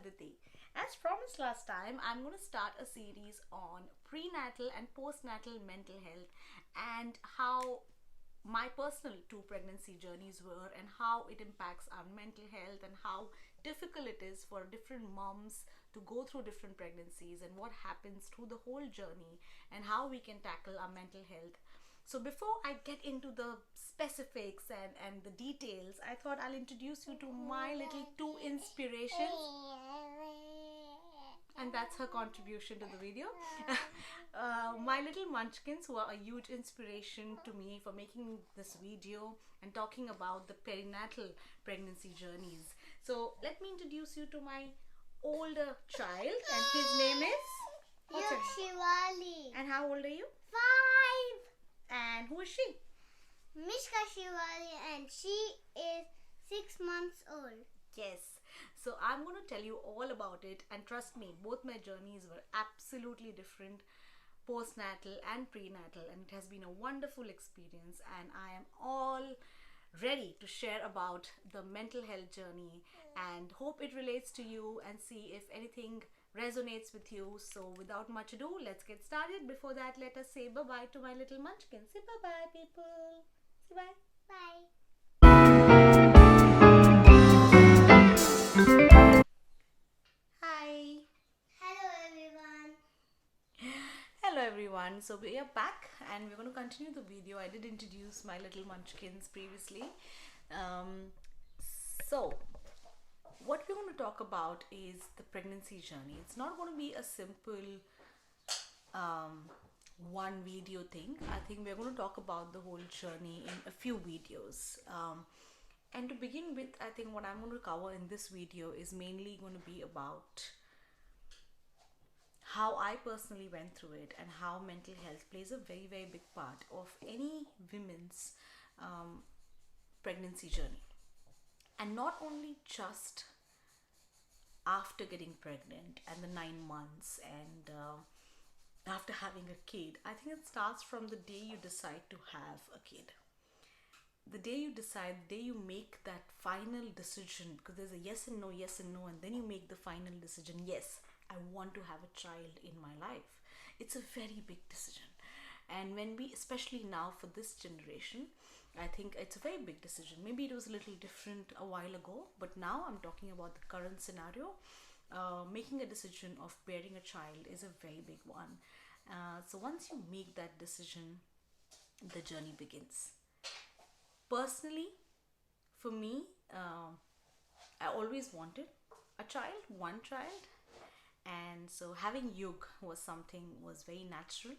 Aditi. As promised last time, I'm going to start a series on prenatal and postnatal mental health and how my personal two pregnancy journeys were and how it impacts our mental health and how difficult it is for different moms to go through different pregnancies and what happens through the whole journey and how we can tackle our mental health. So before I get into the specifics and the details, I thought I'll introduce you to my little two inspirations, and that's her contribution to the video. My little munchkins, who are a huge inspiration to me for making this video and talking about the perinatal pregnancy journeys. So let me introduce you to my older child, and his name is what's her name? Shivali. And how old are you? 5. And who is she? Mishka Shivali, and she is 6 months old. Yes. So I'm going to tell you all about it, and trust me, both my journeys were absolutely different, postnatal and prenatal, and it has been a wonderful experience, and I am all ready to share about the mental health journey and hope it relates to you and see if anything resonates with you. So without much ado, let's get started. Before that, let us say bye-bye to my little munchkin. Say bye-bye, people. Say bye. Bye. Hi. Hello everyone. Hello everyone. So we are back and we're going to continue the video. I did introduce my little munchkins previously. So what we're going to talk about is the pregnancy journey. It's not going to be a simple one video thing. I think we're going to talk about the whole journey in a few videos. And to begin with, I think what I'm going to cover in this video is mainly going to be about how I personally went through it and how mental health plays a very, very big part of any women's pregnancy journey. And not only just after getting pregnant and the 9 months and after having a kid. I think it starts from the day you decide to have a kid. The day you decide, the day you make that final decision, because there's a yes and no, and then you make the final decision, yes, I want to have a child in my life. It's a very big decision. And when we, especially now for this generation, I think it's a very big decision. Maybe it was a little different a while ago, but now I'm talking about the current scenario. Making a decision of bearing a child is a very big one. So once you make that decision, the journey begins. Personally, for me, I always wanted a child, one child, and so having Yug was very natural.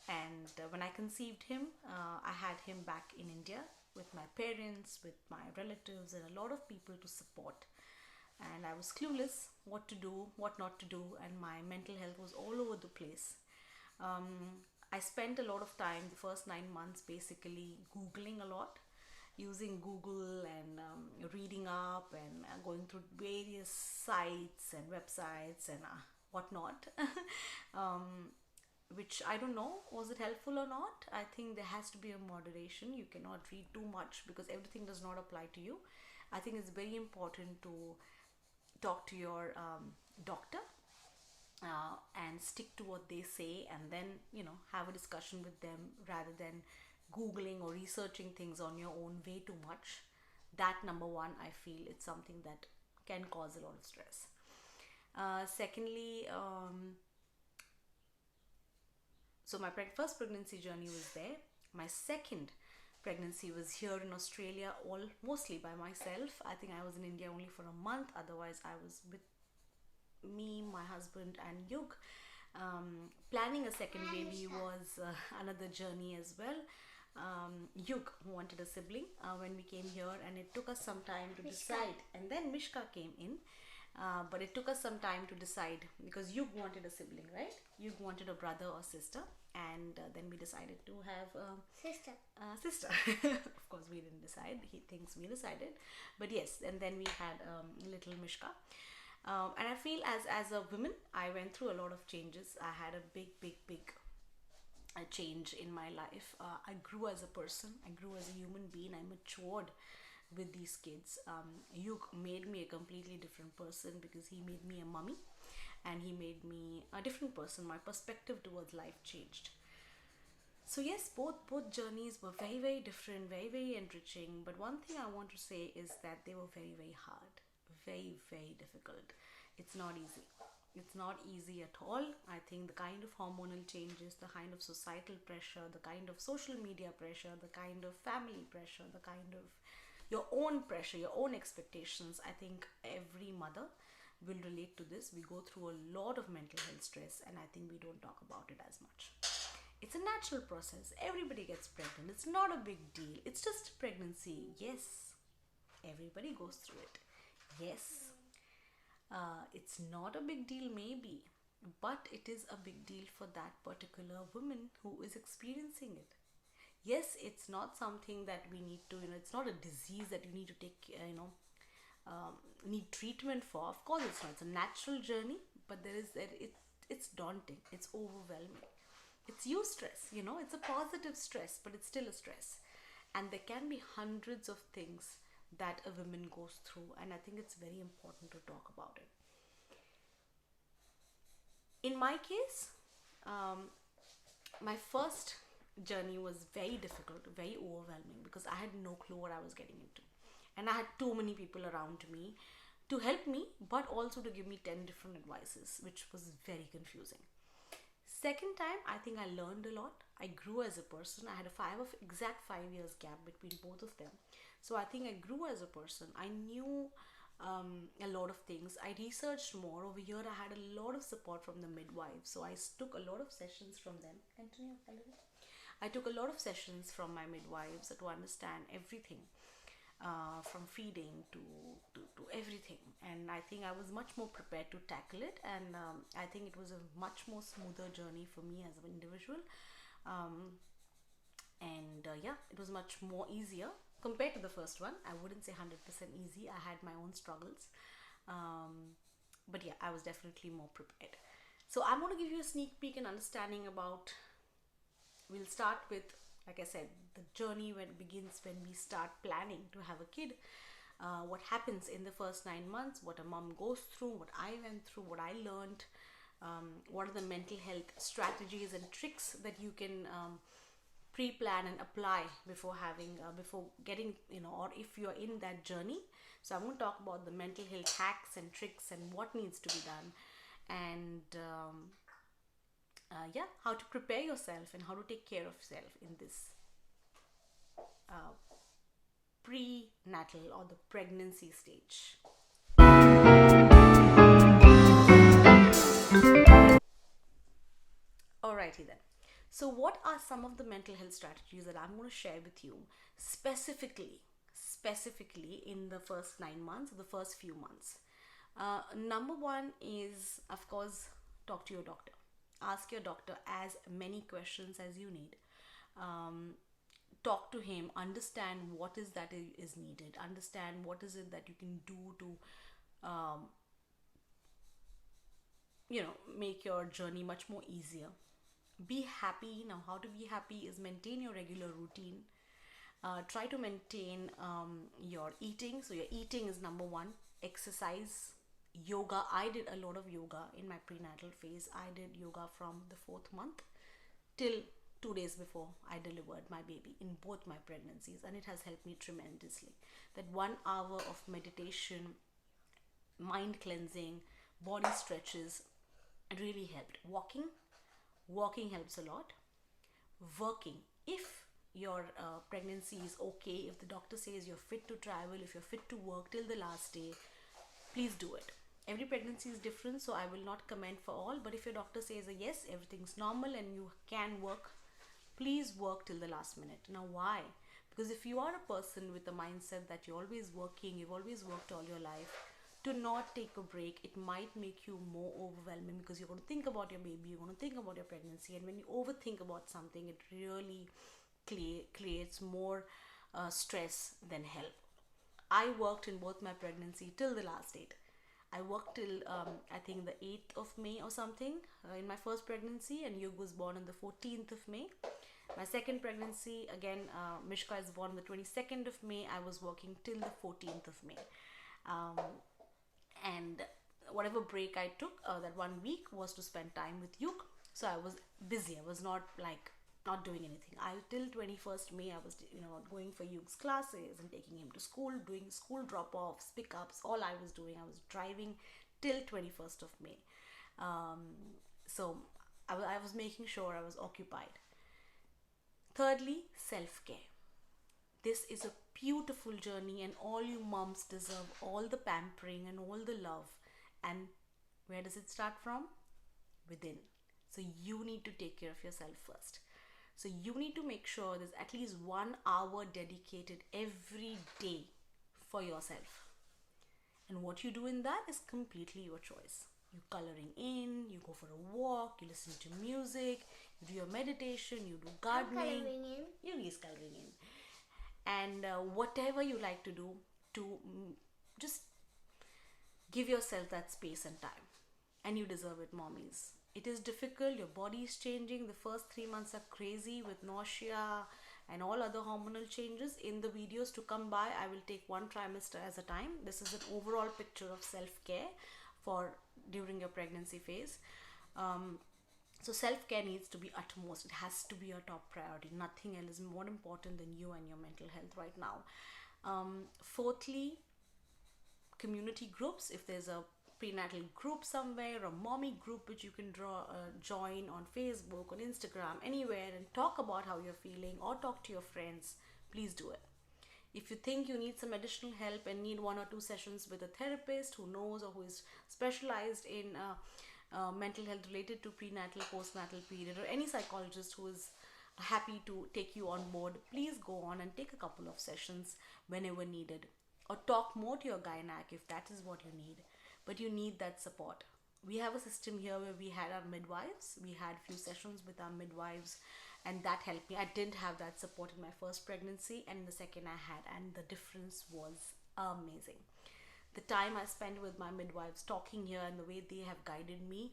And when I conceived him, I had him back in India with my parents, with my relatives, and a lot of people to support. And I was clueless what to do, what not to do, and my mental health was all over the place. I spent a lot of time the first 9 months basically Googling a lot, using Google and reading up and going through various sites and websites and whatnot. Which I don't know, was it helpful or not? I think there has to be a moderation. You cannot read too much because everything does not apply to you. I think it's very important to talk to your doctor and stick to what they say, and then have a discussion with them rather than googling or researching things on your own way too much. That, number one, I feel it's something that can cause a lot of stress. Secondly, so my first pregnancy journey was there. My second pregnancy was here in Australia, mostly by myself. I think I was in India only for a month. Otherwise, I was with me, my husband, and Yug. Planning a second baby was another journey as well. Yug wanted a sibling when we came here, and it took us some time to decide. And then Mishka came in. But it took us some time to decide because Yug wanted a sibling, right? Yug wanted a brother or sister, and then we decided to have a sister. Of course, we didn't decide. He thinks we decided, but yes. And then we had little Mishka. And I feel as a woman, I went through a lot of changes. I had a big change in my life. I grew as a person. I grew as a human being. I matured with these kids. You made me a completely different person, because he made me a mummy, and he made me a different person. My perspective towards life changed. So yes, both journeys were very, very different, very, very enriching. But one thing I want to say is that they were very, very hard, very, very difficult. It's not easy. It's not easy at all. I think the kind of hormonal changes, the kind of societal pressure, the kind of social media pressure, the kind of family pressure, the kind of your own pressure, your own expectations. I think every mother will relate to this. We go through a lot of mental health stress, and I think we don't talk about it as much. It's a natural process. Everybody gets pregnant. It's not a big deal. It's just pregnancy. Yes, everybody goes through it. Yes, it's not a big deal, maybe, but it is a big deal for that particular woman who is experiencing it. Yes, it's not something that we need to, it's not a disease that you need to take, need treatment for. Of course, it's not. It's a natural journey, but there is that it's daunting. It's overwhelming. It's stress, it's a positive stress, but it's still a stress. And there can be hundreds of things that a woman goes through, and I think it's very important to talk about it. In my case, my first journey was very difficult, very overwhelming, because I had no clue what I was getting into. And I had too many people around me to help me, but also to give me 10 different advices, which was very confusing. Second time, I think I learned a lot. I grew as a person. I had exact 5 years gap between both of them. So I think I grew as a person. I knew a lot of things. I researched more. Over here, I had a lot of support from the midwives. So I took a lot of sessions from them. Continue, I took a lot of sessions from my midwives to understand everything, from feeding to everything. And I think I was much more prepared to tackle it. And I think it was a much more smoother journey for me as an individual. Yeah, it was much more easier compared to the first one. I wouldn't say 100% easy. I had my own struggles. But yeah, I was definitely more prepared. So I'm going to give you a sneak peek and understanding about, we'll start with, like I said, the journey when it begins when we start planning to have a kid. What happens in the first 9 months, what a mom goes through, what I went through, what I learned, what are the mental health strategies and tricks that you can pre-plan and apply before getting, or if you're in that journey. So I'm going to talk about the mental health hacks and tricks and what needs to be done, and yeah, how to prepare yourself and how to take care of yourself in this prenatal or the pregnancy stage. Alrighty then. So what are some of the mental health strategies that I'm going to share with you specifically in the first 9 months, the first few months? Number one is, of course, talk to your doctor. Ask your doctor as many questions as you need. Talk to him, understand what is that is needed, understand what is it that you can do to make your journey much more easier. Be happy. Now, how to be happy is maintain your regular routine. Try to maintain your eating. So your eating is number one. Exercise, yoga. I did a lot of yoga in my prenatal phase. I did yoga from the 4th month till 2 days before I delivered my baby in both my pregnancies, and it has helped me tremendously. That 1 hour of meditation, mind cleansing, body stretches, it really helped. Walking helps a lot. Working, if your pregnancy is okay, if the doctor says you're fit to travel, if you're fit to work till the last day, please do it. Every pregnancy is different, so I will not comment for all, but if your doctor says a yes, everything's normal and you can work, please work till the last minute. Now, why? Because if you are a person with a mindset that you're always working, you've always worked all your life, to not take a break, it might make you more overwhelming, because you're going to think about your baby, you're going to think about your pregnancy, and when you overthink about something, it really creates more stress than help. I worked in both my pregnancy till the last date. I worked till I think the 8th of May or something in my first pregnancy, and Yug was born on the 14th of May. My second pregnancy, again, Mishka is born on the 22nd of May. I was working till the 14th of May. Um, and whatever break I took, that 1 week was to spend time with Yuk. So I was busy. I was not like not doing anything. I till 21st May I was going for Yuk's classes and taking him to school, doing school drop-offs, pickups. All I was doing, I was driving till 21st of May. So I was making sure I was occupied. Thirdly, self-care. This is a beautiful journey, and all you moms deserve all the pampering and all the love. And where does it start from? Within. So you need to take care of yourself first. So you need to make sure there's at least 1 hour dedicated every day for yourself. And what you do in that is completely your choice. You coloring in, you go for a walk, you listen to music, you do your meditation, you do gardening. Coloring in. You is coloring in. And whatever you like to do, to just give yourself that space and time. And you deserve it, mommies. It is difficult, your body is changing. The first 3 months are crazy with nausea and all other hormonal changes. In the videos to come by, I will take 1 trimester as a time. This is an overall picture of self-care for during your pregnancy phase. So self-care needs to be utmost. It has to be your top priority. Nothing else is more important than you and your mental health right now. Fourthly, community groups. If there's a prenatal group somewhere, or a mommy group which you can join on Facebook, on Instagram, anywhere, and talk about how you're feeling, or talk to your friends, please do it. If you think you need some additional help and need 1 or 2 sessions with a therapist who knows or who is specialized in mental health related to prenatal, postnatal period, or any psychologist who is happy to take you on board, please go on and take a couple of sessions whenever needed, or talk more to your gynac if that is what you need. But you need that support. We have a system here where we had our midwives. We had few sessions with our midwives, and that helped me. I didn't have that support in my first pregnancy, and in the second I had, and the difference was amazing. The time I spent with my midwives talking here and the way they have guided me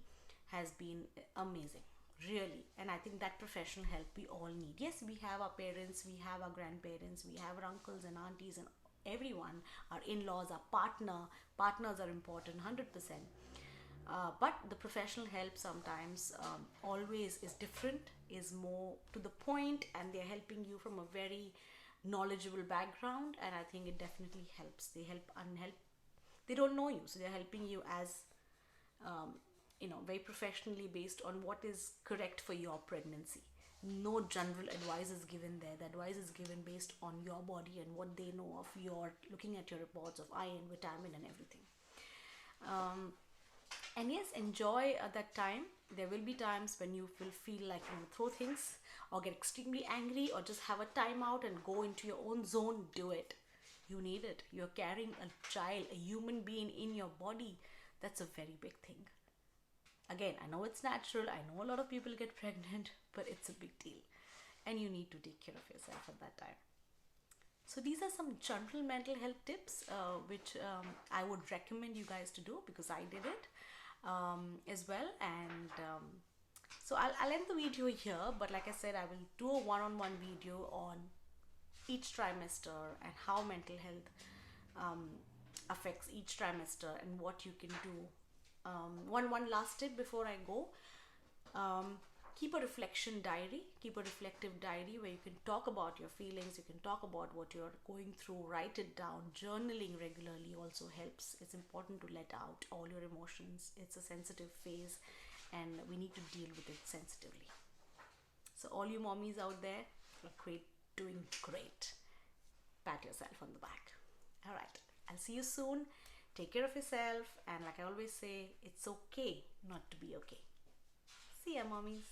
has been amazing, really. And I think that professional help we all need. Yes, we have our parents, we have our grandparents, we have our uncles and aunties and everyone, our in-laws, our partners are important 100%. But the professional help sometimes always is different, is more to the point, and they're helping you from a very knowledgeable background, and I think it definitely helps. They help unhelp. They don't know you, so they're helping you as very professionally based on what is correct for your pregnancy. No general advice is given there. The advice is given based on your body and what they know of your, looking at your reports of iron, vitamin and everything. And yes, enjoy that time. There will be times when you will feel like you throw things or get extremely angry or just have a time out and go into your own zone. Do it. You need it. You're carrying a child, a human being in your body. That's a very big thing. Again, I know it's natural. I know a lot of people get pregnant, but it's a big deal. And you need to take care of yourself at that time. So these are some general mental health tips which I would recommend you guys to do, because I did it as well. And so I'll end the video here, but like I said, I will do a one-on-one video on each trimester and how mental health affects each trimester and what you can do. One last tip before I go. Keep a reflection diary, keep a reflective diary where you can talk about your feelings, you can talk about what you're going through, write it down. Journaling regularly also helps. It's important to let out all your emotions. It's a sensitive phase and we need to deal with it sensitively. So all you mommies out there are doing great. Pat yourself on the back. All right, I'll see you soon. Take care of yourself, and like I always say, it's okay not to be okay. See ya, mommies.